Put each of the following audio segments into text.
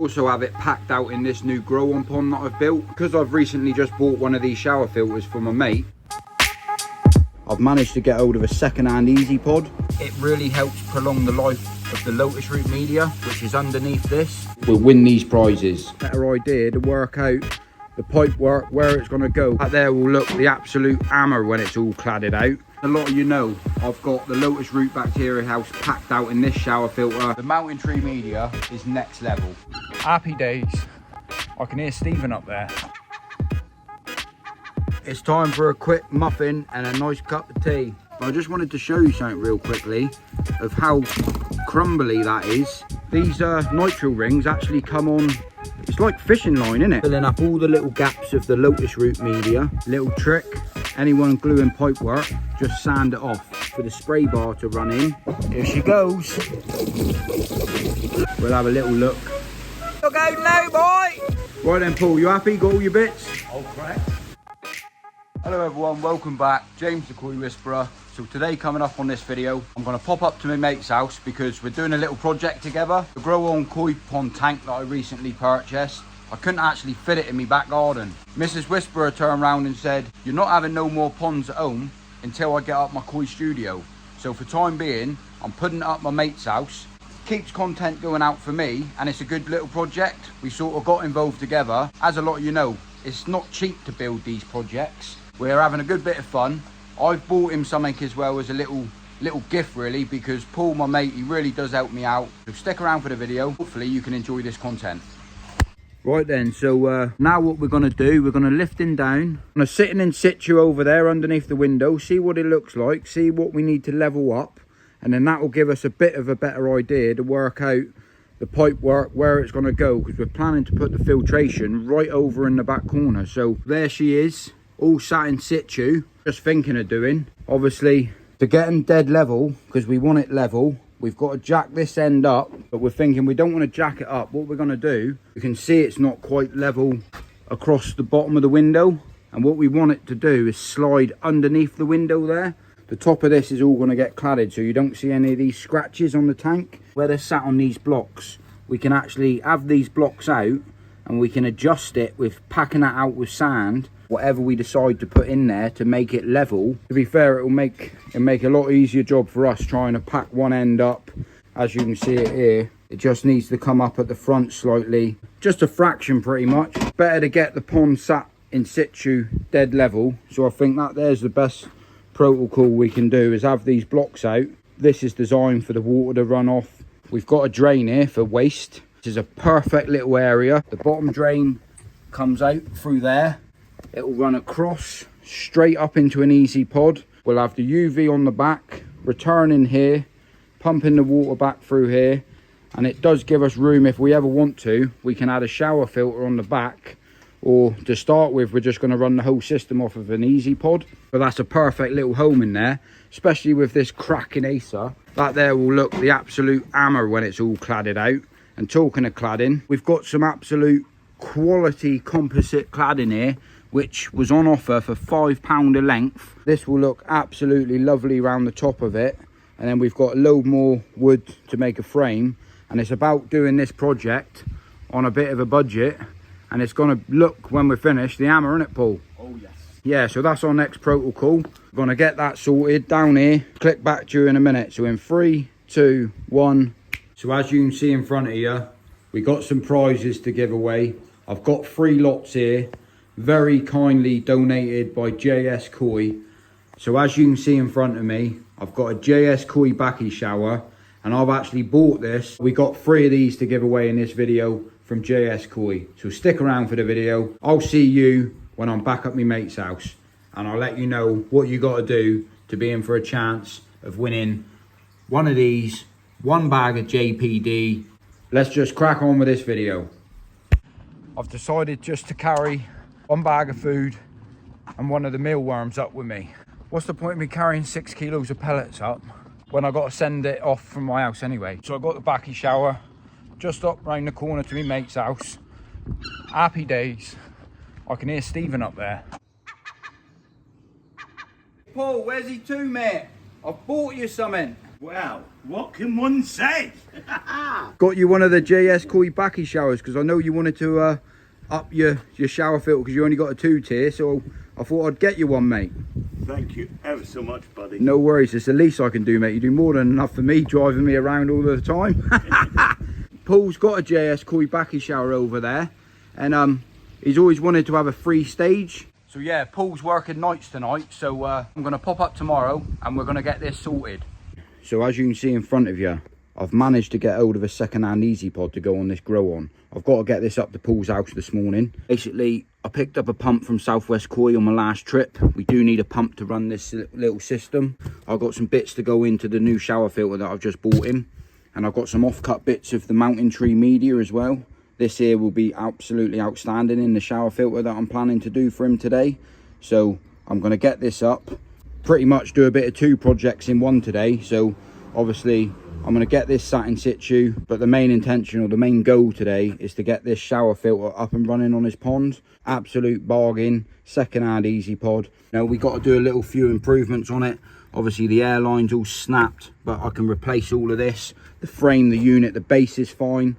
Also have it packed out in this new grow-on pond that I've built. Because I've recently just bought one of these shower filters from a mate, I've managed to get hold of a second-hand easy pod. It really helps prolong the life of the lotus root media, which is underneath this. We'll win these prizes. Better idea to work out the pipe work, where it's going to go. That there will look the absolute hammer when it's all cladded out. A lot of you know I've got the lotus root bacteria house packed out in this shower filter. The mountain tree media is next level. Happy days. I can hear Stephen up there. It's time for a quick muffin and a nice cup of tea. But I just wanted to show you something real quickly of how crumbly that is. These nitro rings actually come on, it's like fishing line, isn't it? Filling up all the little gaps of the lotus root media. Little trick, anyone gluing pipe work, just sand it off for the spray bar to run in. Here she goes. We'll have a little look. Look out now, boy! Right then, Paul, you happy? Got all your bits? All correct. Hello everyone, welcome back. James the Koi Whisperer. So today, coming up on this video, I'm going to pop up to my mate's house because we're doing a little project together. The grow-on koi pond tank that I recently purchased, I couldn't actually fit it in my back garden. Mrs. Whisperer turned around and said, "You're not having no more ponds at home until I get up my koi studio." So for time being, I'm putting it up my mate's house. Keeps content going out for me, and it's a good little project. We sort of got involved together. As a lot of you know, it's not cheap to build these projects. We're having a good bit of fun. I've bought him something as well as a little gift really, because Paul, my mate, he really does help me out. So stick around for the video. Hopefully you can enjoy this content. Right then, so now what we're going to do, we're going to lift him down. I'm going to sit him in situ over there underneath the window, see what it looks like, see what we need to level up, and then that will give us a bit of a better idea to work out the pipe work, where it's going to go, because we're planning to put the filtration right over in the back corner. So there she is, all sat in situ, just thinking of doing. Obviously, to get them dead level, because we want it level, we've got to jack this end up, but we're thinking we don't want to jack it up. What we're going to do, you can see it's not quite level across the bottom of the window, and what we want it to do is slide underneath the window there. The top of this is all going to get cladded, so you don't see any of these scratches on the tank. Where they're sat on these blocks, we can actually have these blocks out, and we can adjust it with packing that out with sand, whatever we decide to put in there to make it level. To be fair, it'll make a lot easier job for us trying to pack one end up. As you can see it here, it just needs to come up at the front slightly, just a fraction pretty much. Better to get the pond sat in situ dead level. So I think that there's the best protocol we can do, is have these blocks out. This is designed for the water to run off. We've got a drain here for waste. This is a perfect little area. The bottom drain comes out through there. It will run across straight up into an easy pod. We'll have the UV on the back, returning here, pumping the water back through here, and it does give us room if we ever want to. We can add a shower filter on the back, or to start with, we're just going to run the whole system off of an easy pod. But that's a perfect little home in there, especially with this cracking Acer. That there will look the absolute hammer when it's all cladded out. And talking of cladding, we've got some absolute quality composite cladding here, which was on offer for £5 a length. This will look absolutely lovely around the top of it. And then we've got a load more wood to make a frame. And it's about doing this project on a bit of a budget. And it's going to look, when we're finished, the hammer, isn't it, Paul? Oh, yes. Yeah, so that's our next protocol. We're going to get that sorted down here. Click back to you in a minute. So in 3, 2, 1. So as you can see in front of you, we got some prizes to give away. I've got 3 lots here, very kindly donated by JS Koi. So as you can see in front of me, I've got a JS Koi BAKKI shower, and I've actually bought this. We got 3 of these to give away in this video from JS Koi. So stick around for the video. I'll see you when I'm back at my mate's house, and I'll let you know what you got to do to be in for a chance of winning one of these, 1 bag of JPD. Let's just crack on with this video. I've decided just to carry 1 bag of food and 1 of the mealworms up with me. What's the point of me carrying 6 kilos of pellets up when I got to send it off from my house anyway? So I got the BAKKI shower just up round the corner to my mate's house. Happy days. I can hear Stephen up there. Paul, where's he to, mate? I've bought you something. Well, what can one say? Got you one of the JS Koi BAKKI showers because I know you wanted to up your shower filter because you only got a 2-tier, so I thought I'd get you one, mate. Thank you ever so much, buddy. No worries, it's the least I can do, mate. You do more than enough for me, driving me around all the time. Paul's got a JS Koi BAKKI shower over there, and he's always wanted to have a free stage. So yeah, Paul's working nights tonight, so I'm going to pop up tomorrow and we're going to get this sorted. So as you can see in front of you, I've managed to get hold of a second-hand easy pod to go on this grow on. I've got to get this up to Paul's house this morning. Basically, I picked up a pump from Southwest Koi on my last trip. We do need a pump to run this little system. I've got some bits to go into the new shower filter that I've just bought him. And I've got some off-cut bits of the mountain tree media as well. This here will be absolutely outstanding in the shower filter that I'm planning to do for him today. So I'm going to get this up, pretty much do a bit of 2 projects in one today. So obviously I'm going to get this sat in situ, but the main intention or the main goal today is to get this shower filter up and running on his pond. Absolute bargain, second-hand easy pod. Now we got to do a little few improvements on it. Obviously the air line's all snapped, but I can replace all of this. The frame, the unit, the base is fine.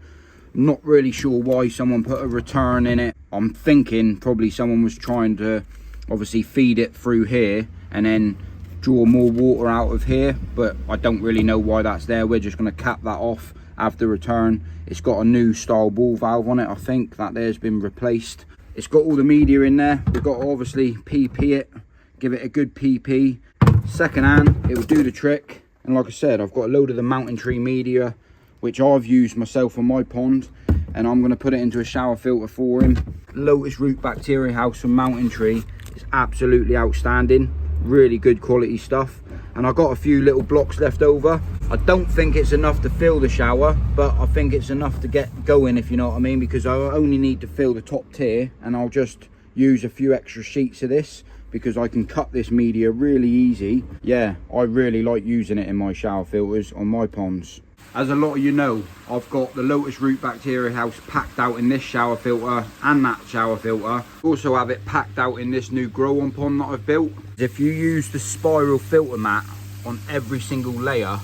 I'm not really sure why someone put a return in it. I'm thinking probably someone was trying to obviously feed it through here and then draw more water out of here, but I don't really know why that's there. We're just going to cap that off, have the return. It's got a new style ball valve on it. I think that there's been replaced. It's got all the media in there. We've got to obviously PP it, give it a good PP. Second hand, it will do the trick. And like I said, I've got a load of the mountain tree media, which I've used myself on my pond, and I'm going to put it into a shower filter for him. Lotus root bacteria house from Mountain Tree is absolutely outstanding, really good quality stuff. And I've got a few little blocks left over. I don't think it's enough to fill the shower, but I think it's enough to get going, if you know what I mean, because I only need to fill the top tier, and I'll just use a few extra sheets of this because I can cut this media really easy. Yeah, I really like using it in my shower filters on my ponds. As a lot of you know, I've got the Lotus root bacteria house packed out in this shower filter and that shower filter. Also have it packed out in this new grow on pond that I've built. If you use the spiral filter mat on every single layer,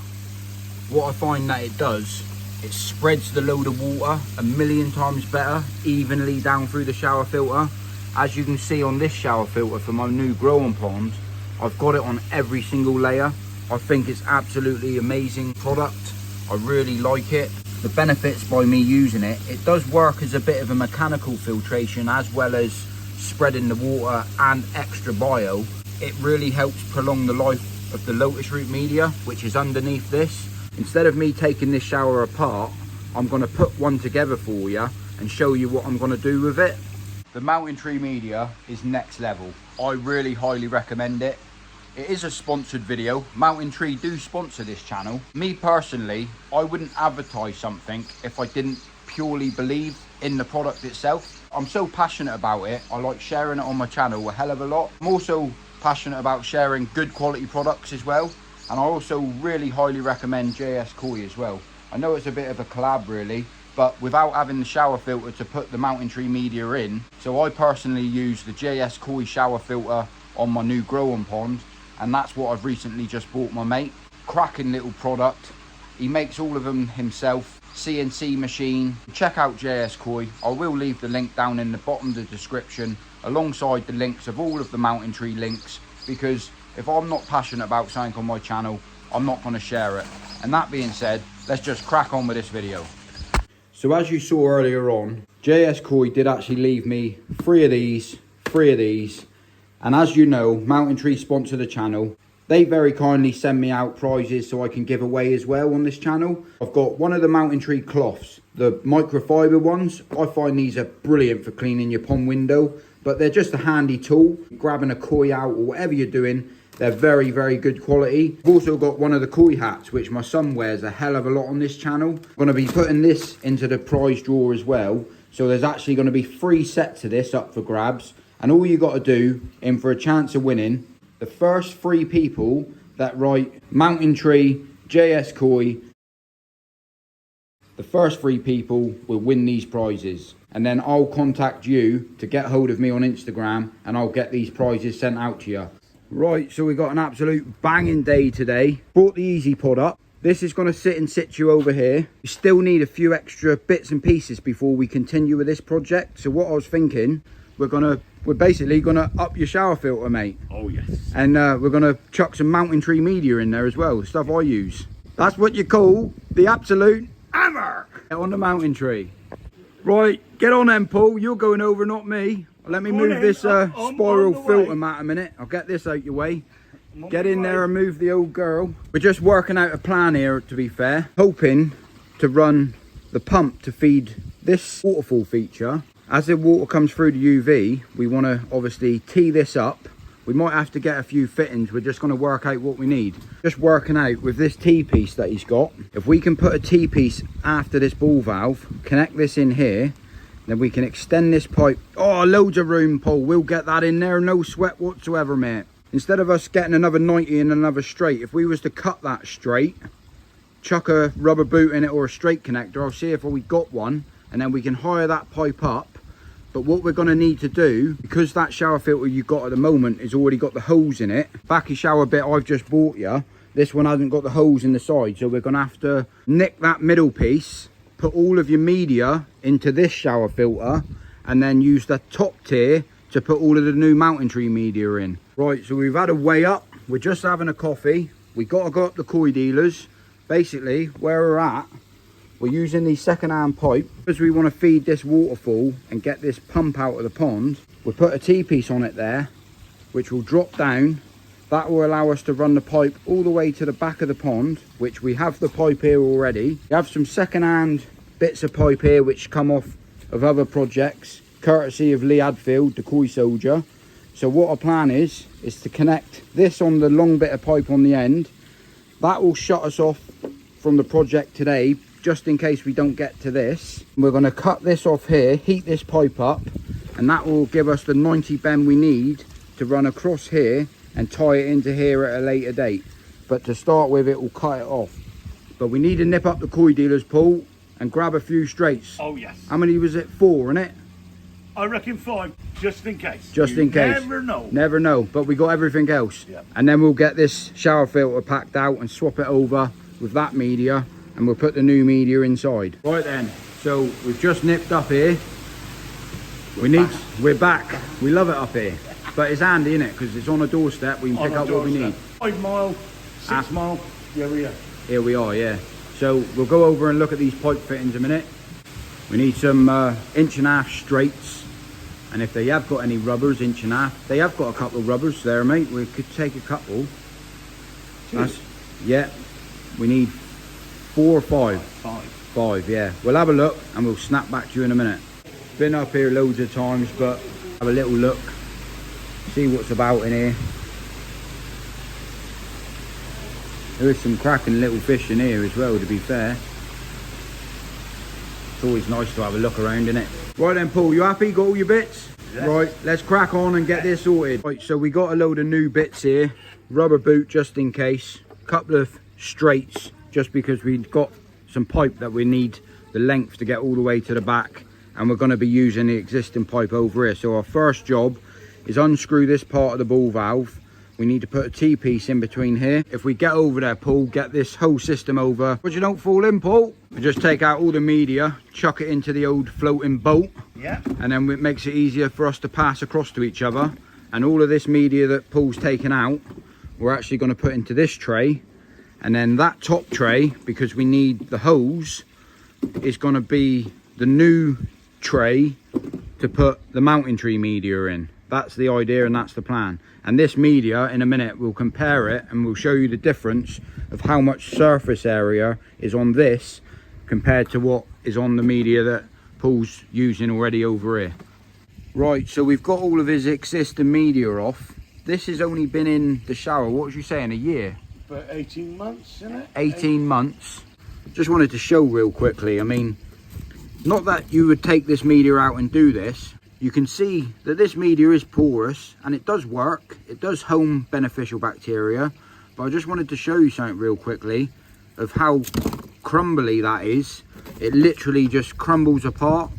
what I find that it does, it spreads the load of water a million times better, evenly down through the shower filter. As you can see on this shower filter for my new grow on pond, I've got it on every single layer. I think it's absolutely amazing product. I really like it. The benefits by me using it, it does work as a bit of a mechanical filtration as well as spreading the water and extra bio. It really helps prolong the life of the lotus root media, which is underneath this. Instead of me taking this shower apart, I'm going to put one together for you and show you what I'm going to do with it. The mountain tree media is next level. I really highly recommend it. It is a sponsored video. Mountain Tree do sponsor this channel. Me personally, I wouldn't advertise something if I didn't purely believe in the product itself. I'm so passionate about it. I like sharing it on my channel a hell of a lot. I'm also passionate about sharing good quality products as well. And I also really highly recommend JS Koi as well. I know it's a bit of a collab really, but without having the shower filter to put the mountain tree media in. So I personally use the JS Koi shower filter on my new grow on pond. And that's what I've recently just bought my mate. Cracking little product. He makes all of them himself. CNC machine. Check out JS Koi. I will leave the link down in the bottom of the description alongside the links of all of the mountain tree links, because if I'm not passionate about something on my channel, I'm not going to share it. And that being said, let's just crack on with this video. So as you saw earlier on, JS Koi did actually leave me 3 of these. And as you know, Mountain Tree sponsor the channel. They very kindly send me out prizes so I can give away as well on this channel. I've got one of the Mountain Tree cloths, the microfiber ones. I find these are brilliant for cleaning your pond window, but they're just a handy tool. Grabbing a koi out or whatever you're doing, they're very, very good quality. I've also got one of the koi hats, which my son wears a hell of a lot on this channel. I'm going to be putting this into the prize draw as well. So there's actually going to be 3 sets of this up for grabs. And all you got to do, in for a chance of winning, the first 3 people that write Mountain Tree, JS Koi, the first 3 people will win these prizes. And then I'll contact you to get hold of me on Instagram and I'll get these prizes sent out to you. Right, so we got an absolute banging day today. Brought the easy pod up. This is going to sit in situ over here. We still need a few extra bits and pieces before we continue with this project. So what I was thinking, we're basically gonna up your shower filter, mate. Oh yes. And we're gonna chuck some mountain tree media in there as well, stuff I use. That's what you call the absolute hammer on the mountain tree. Right, get on then, Paul. You're going over, not me. Let me move this spiral filter mat a minute. I'll get this out your way. Get in there and move the old girl. We're just working out a plan here, to be fair. Hoping to run the pump to feed this waterfall feature. As the water comes through the UV, we want to obviously tee this up. We might have to get a few fittings. We're just going to work out what we need. Just working out with this T-piece that he's got. If we can put a T-piece after this ball valve, connect this in here, then we can extend this pipe. Oh, loads of room, Paul. We'll get that in there. No sweat whatsoever, mate. Instead of us getting another 90 and another straight, if we was to cut that straight, chuck a rubber boot in it or a straight connector, I'll see if we got one, and then we can hire that pipe up. But what we're going to need to do, because that shower filter you've got at the moment has already got the hose in it, BAKKI shower bit I've just bought you, this one hasn't got the hose in the side, so we're going to have to nick that middle piece, put all of your media into this shower filter, and then use the top tier to put all of the new mountain tree media in. Right, so we've had a weigh up, we're just having a coffee, we got to go up the koi dealers. Basically, where we're at, we're using the second-hand pipe because we want to feed this waterfall and get this pump out of the pond. We'll put a T-piece on it there, which will drop down. That will allow us to run the pipe all the way to the back of the pond, which we have the pipe here already. We have some second-hand bits of pipe here which come off of other projects, courtesy of Lee Hadfield, the koi soldier. So what our plan is to connect this on the long bit of pipe on the end. That will shut us off from the project today, just in case we don't get to this. We're going to cut this off here, heat this pipe up, and that will give us the 90 bend we need to run across here and tie it into here at a later date. But to start with, it will cut it off. But we need to nip up the koi dealers, Paul, and grab a few straights. Oh yes. How many was it? 4, innit? I reckon 5, just in case. Just in case. Never know. Never know, but we got everything else. Yep. And then we'll get this shower filter packed out and swap it over with that media, and we'll put the new media inside. Right then, so we've just nipped up here. We're back. We love it up here, but it's handy, isn't it? Because it's on a doorstep. We can pick up what we need. 5 mile, 6 mile. Yeah, we are. Here we are, yeah. So we'll go over and look at these pipe fittings a minute. We need some 1.5" straights, and if they have got any rubbers, 1.5". They have got a couple of rubbers there, mate. We could take a couple. That's, yeah. We need 4 or 5. 5, yeah. We'll have a look and we'll snap back to you in a minute. Been up here loads of times, but have a little look, see what's about in here. There is some cracking little fish in here as well, to be fair. It's always nice to have a look around, isn't it? Right then, Paul, you happy? Got all your bits? Yes. Right, let's crack on and get this sorted. Right, so we got a load of new bits here. Rubber boot just in case. Couple of straights just because we've got some pipe that we need the length to get all the way to the back, and we're going to be using the existing pipe over here. So our first job is unscrew this part of the ball valve. We need to put a T-piece in between here. If we get over there, Paul, get this whole system over, but you don't fall in, Paul. We just take out all the media, chuck it into the old floating boat, Yeah. and then it makes it easier for us to pass across to each other. And all of this media that Paul's taken out, we're actually going to put into this tray. And then that top tray, because we need the hose, is going to be the new tray to put the mountain tree media in. That's the idea and that's the plan. And this media, in a minute, we'll compare it and we'll show you the difference of how much surface area is on this compared to what is on the media that Paul's using already over here. Right, so we've got all of his existing media off. This has only been in the shower, what was you saying, a year? For 18 months, isn't it? 18 months. Just wanted to show real quickly, I mean, not that you would take this media out and do this. You can see that this media is porous and it does work. It does home beneficial bacteria, but I just wanted to show you something real quickly of how crumbly that is. It literally just crumbles apart,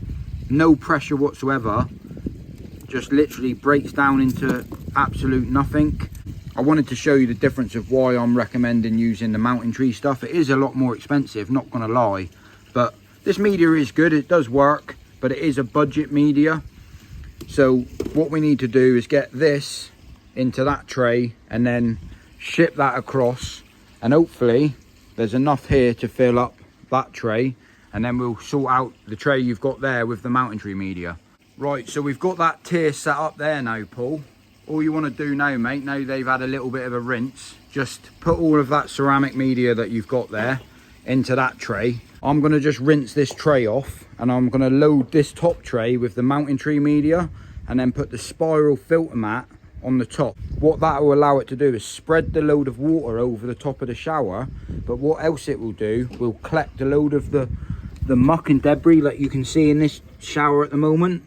no pressure whatsoever, just literally breaks down into absolute nothing. I wanted to show you the difference of why I'm recommending using the mountain tree stuff. It is a lot more expensive, not gonna lie, but this media is good, it does work, but it is a budget media. So what we need to do is get this into that tray and then ship that across, and hopefully there's enough here to fill up that tray, and then we'll sort out the tray you've got there with the mountain tree media. Right, so we've got that tier set up there now, Paul. All you want to do now, mate, now they've had a little bit of a rinse, just put all of that ceramic media that you've got there into that tray. I'm going to just rinse this tray off, and I'm going to load this top tray with the mountain tree media, and then put the spiral filter mat on the top. What that will allow it to do is spread the load of water over the top of the shower, but what else it will do, will collect a load of the muck and debris that you can see in this shower at the moment.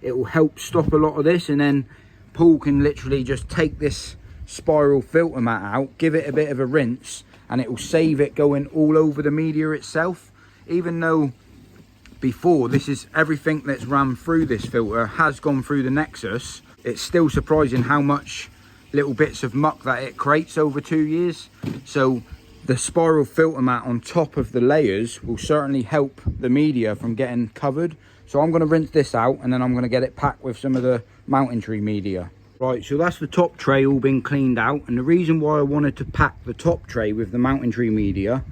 It will help stop a lot of this, and then Paul can literally just take this spiral filter mat out, give it a bit of a rinse, and it will save it going all over the media itself. Even though before, this is everything that's ran through this filter has gone through the Nexus, it's still surprising how much little bits of muck that it creates over 2 years. So the spiral filter mat on top of the layers will certainly help the media from getting covered. So I'm going to rinse this out, and then I'm going to get it packed with some of the mountain tree media. Right, so that's the top tray all been cleaned out, and the reason why I wanted to pack the top tray with the mountain tree media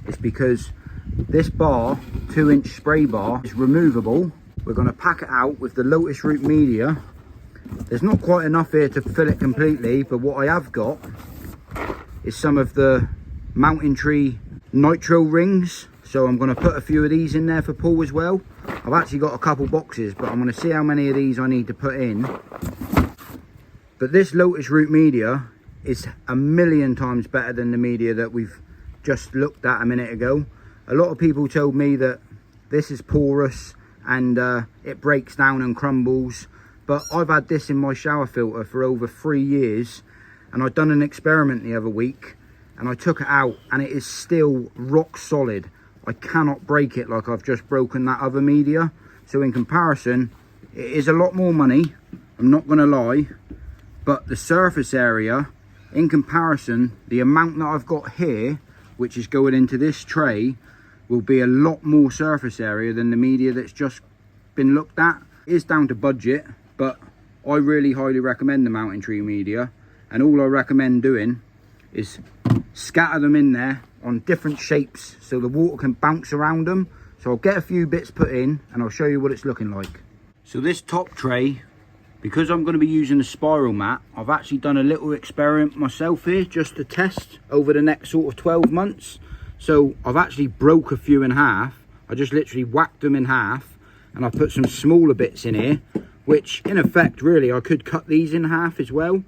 is because this bar, 2-inch spray bar, is removable. We're going to pack it out with the lotus root media. There's not quite enough here to fill it completely, but what I have got is some of the mountain tree nitro rings. So I'm going to put a few of these in there for Paul as well. I've actually got a couple boxes, but I'm going to see how many of these I need to put in. But this lotus root media is a million times better than the media that we've just looked at a minute ago. A lot of people told me that this is porous and it breaks down and crumbles, but I've had this in my shower filter for over 3 years, and I've done an experiment the other week and I took it out and it is still rock solid. I cannot break it like I've just broken that other media. So in comparison, it is a lot more money, I'm not going to lie, but the surface area in comparison, the amount that I've got here, which is going into this tray, will be a lot more surface area than the media that's just been looked at. It is down to budget, but I really highly recommend the mountain tree media, and all I recommend doing is scatter them in there on different shapes so the water can bounce around them. So I'll get a few bits put in and I'll show you what it's looking like. So this top tray, because I'm going to be using the spiral mat, I've actually done a little experiment myself here just to test over the next sort of 12 months. So I've actually broke a few in half. I just literally whacked them in half, and I put some smaller bits in here, which in effect really I could cut these in half as well,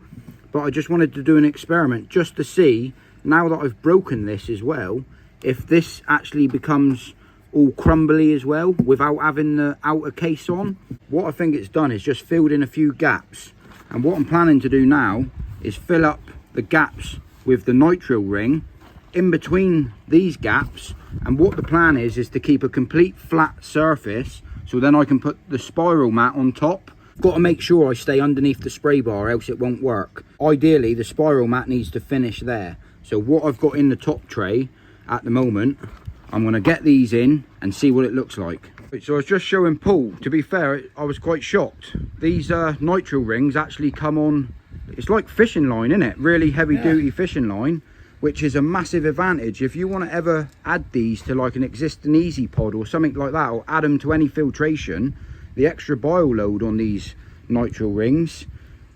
but I just wanted to do an experiment just to see, now that I've broken this as well, if this actually becomes all crumbly as well without having the outer case on. What I think it's done is just filled in a few gaps, and what I'm planning to do now is fill up the gaps with the nitro ring in between these gaps, and what the plan is to keep a complete flat surface, so then I can put the spiral mat on top. Got to make sure I stay underneath the spray bar, else it won't work. Ideally the spiral mat needs to finish there. So what I've got in the top tray at the moment, I'm going to get these in and see what it looks like. So I was just showing Paul, to be fair, I was quite shocked. These nitro rings actually come on, it's like fishing line, isn't it? Really heavy duty fishing line, which is a massive advantage. If you want to ever add these to like an existing Easy Pod or something like that, or add them to any filtration, the extra bio load on these nitro rings,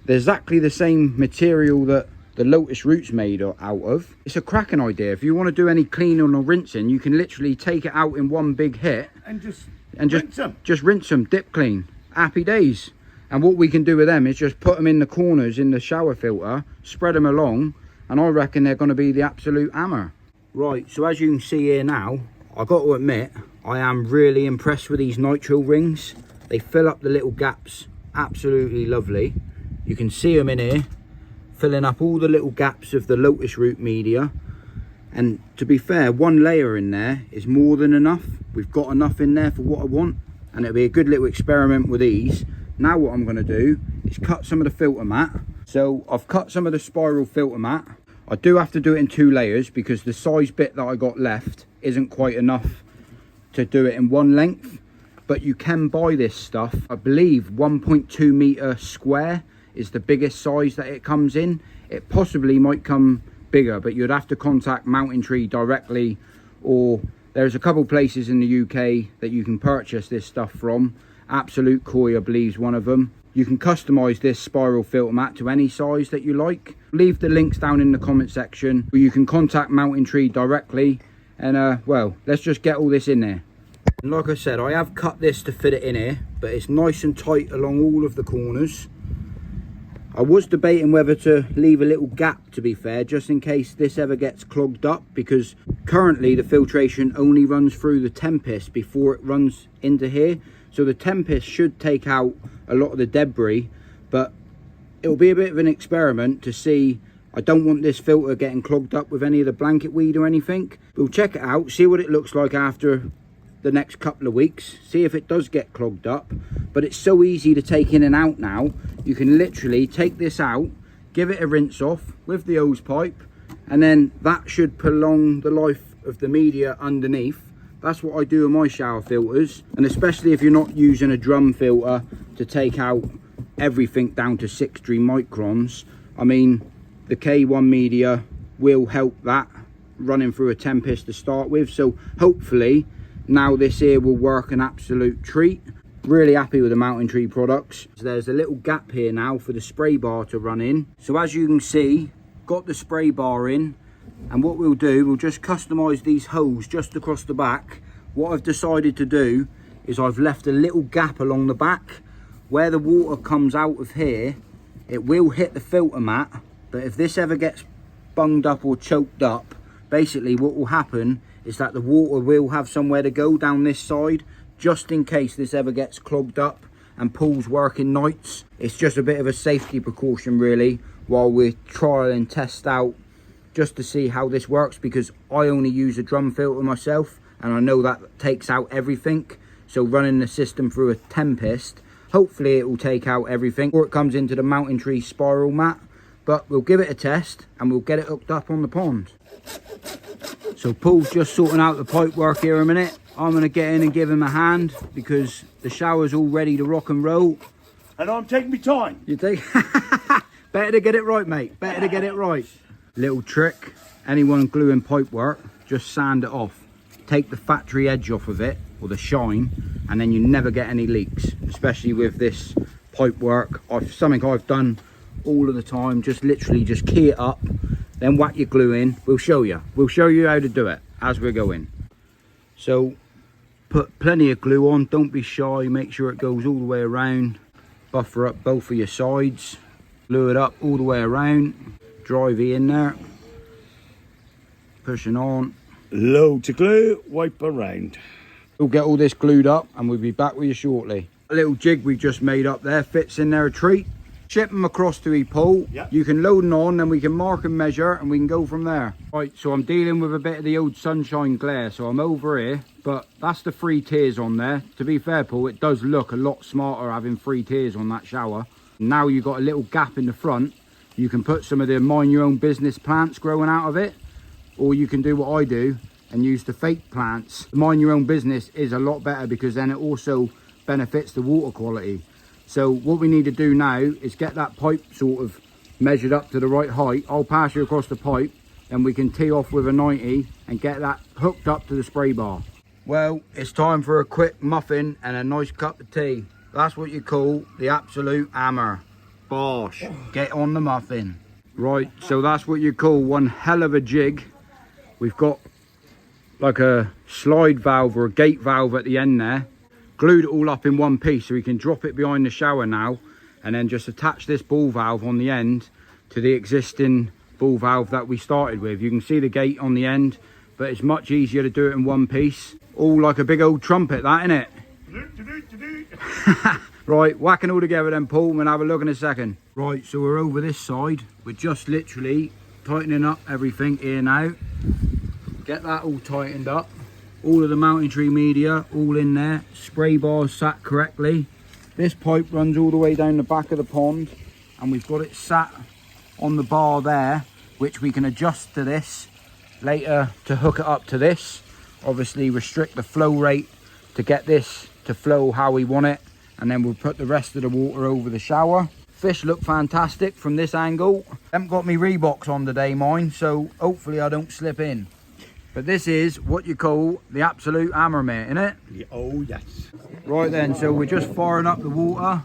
they're exactly the same material that the Lotus Root's made out of. It's a cracking idea. If you want to do any cleaning or rinsing, you can literally take it out in one big hit and just rinse them, dip clean. Happy days. And what we can do with them is just put them in the corners in the shower filter, spread them along, and I reckon they're going to be the absolute hammer. Right, so as you can see here now, I got to admit, I am really impressed with these nitro rings. They fill up the little gaps absolutely lovely. You can see them in here, filling up all the little gaps of the Lotus Root media. And to be fair, one layer in there is more than enough. We've got enough in there for what I want, and it'll be a good little experiment with these. Now what I'm going to do is cut some of the filter mat. So I've cut some of the spiral filter mat. I do have to do it in 2 layers because the size bit that I got left isn't quite enough to do it in one length. But you can buy this stuff. I believe 1.2 meter square is the biggest size that it comes in. It possibly might come bigger, but you'd have to contact Mountain Tree directly, or there's a couple places in the UK that you can purchase this stuff from. Absolute Koi, I believe, is one of them. You can customize this spiral filter mat to any size that you like. Leave the links down in the comment section, or you can contact Mountain Tree directly. And well, let's just get all this in there. And like I said, I have cut this to fit it in here, but it's nice and tight along all of the corners. I was debating whether to leave a little gap, to be fair, just in case this ever gets clogged up, because currently the filtration only runs through the Tempest before it runs into here. So the Tempest should take out a lot of the debris, but it'll be a bit of an experiment to see. I don't want this filter getting clogged up with any of the blanket weed or anything. We'll check it out, see what it looks like after the next couple of weeks, see if it does get clogged up. But it's so easy to take in and out now. You can literally take this out, give it a rinse off with the hose pipe, and then that should prolong the life of the media underneath. That's what I do with my shower filters, and especially if you're not using a drum filter to take out everything down to 6 microns. I mean, the K1 media will help that running through a Tempest to start with. So hopefully now this here will work an absolute treat. Really happy with the Mountain Tree products. There's a little gap here now for the spray bar to run in. So as you can see, got the spray bar in, and what we'll do, we'll just customize these hoses just across the back. What I've decided to do is I've left a little gap along the back where the water comes out of here. It will hit the filter mat, but if this ever gets bunged up or choked up, basically what will happen is that the water will have somewhere to go down this side, just in case this ever gets clogged up and pools working nights. It's just a bit of a safety precaution really, while we trial and test out just to see how this works, because I only use a drum filter myself and I know that takes out everything. So running the system through a Tempest, hopefully it will take out everything before it comes into the Mountain Tree spiral mat. But we'll give it a test and we'll get it hooked up on the pond. So Paul's just sorting out the pipe work here a minute. I'm going to get in and give him a hand because the shower's all ready to rock and roll. And I'm taking my time. You take better to get it right, mate. Better to get it right. Little trick, anyone gluing pipe work, just sand it off. Take the factory edge off of it, or the shine, and then you never get any leaks, especially with this pipe work. Something I've done all of the time. Just literally just key it up, then whack your glue in. We'll show you how to do it as we're going. So put plenty of glue on, don't be shy, make sure it goes all the way around. Buffer up both of your sides, glue it up all the way around, drive it in there, pushing on. Load to glue, wipe around. We'll get all this glued up and we'll be back with you shortly. A little jig we just made up there fits in there a treat. Ship them across to Paul. Yep. You can load them on, then we can mark and measure and we can go from there. Right, so I'm dealing with a bit of the old sunshine glare, so I'm over here, but that's the 3 tiers on there. To be fair, Paul, it does look a lot smarter having 3 tiers on that shower. Now you've got a little gap in the front. You can put some of the mind your own business plants growing out of it, or you can do what I do and use the fake plants. Mind your own business is a lot better because then it also benefits the water quality. So what we need to do now is get that pipe sort of measured up to the right height. I'll pass you across the pipe, and we can tee off with a 90 and get that hooked up to the spray bar. Well, it's time for a quick muffin and a nice cup of tea. That's what you call the absolute hammer. Bosh, get on the muffin. Right, so that's what you call one hell of a jig. We've got like a slide valve or a gate valve at the end there. Glued it all up in one piece so we can drop it behind the shower now, and then just attach this ball valve on the end to the existing ball valve that we started with. You can see the gate on the end, but it's much easier to do it in one piece. All like a big old trumpet, that, innit? Right, whacking all together then, Paul, and have a look in a second. Right, so we're over this side. We're just literally tightening up everything here now. Get that all tightened up. All of the Mountain Tree media all in there, spray bars sat correctly. This pipe runs all the way down the back of the pond, and we've got it sat on the bar there, which we can adjust to this later to hook it up to this. Obviously restrict the flow rate to get this to flow how we want it, and then we'll put the rest of the water over the shower. Fish look fantastic from this angle. Haven't got me Reeboks on today, mine, so hopefully I don't slip in. But this is what you call the absolute hammer, mate, isn't it? Oh, yes. Right then, so we're just firing up the water.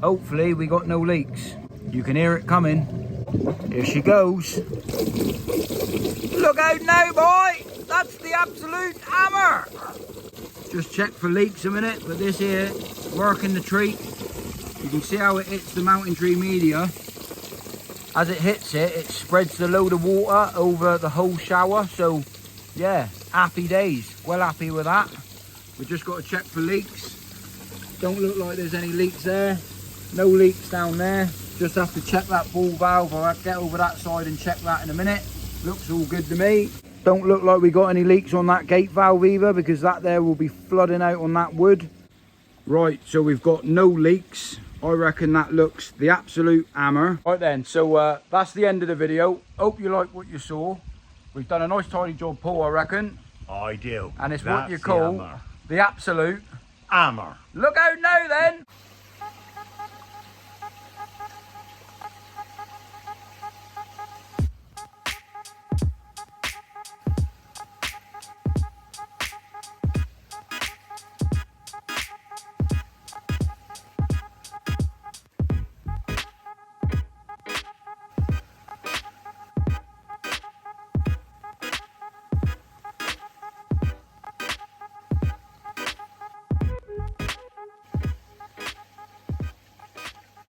Hopefully we got no leaks. You can hear it coming. Here she goes. Look out now, boy! That's the absolute hammer! Just check for leaks a minute, but this here, working the treat. You can see how it hits the mountain tree media. As it hits it, it spreads the load of water over the whole shower. So yeah, happy days. Well happy with that. We've just got to check for leaks. Don't look like there's any leaks there. No leaks down there. Just have to check that ball valve. I'll get over that side and check that in a minute. Looks all good to me. Don't look like we got any leaks on that gate valve either, because that there will be flooding out on that wood. Right, so we've got no leaks. I reckon that looks the absolute hammer. Right then, so that's the end of the video. Hope you like what you saw. We've done a nice tidy job, Paul, I reckon. I do. And it's That's what you call the the absolute hammer. Look out now then!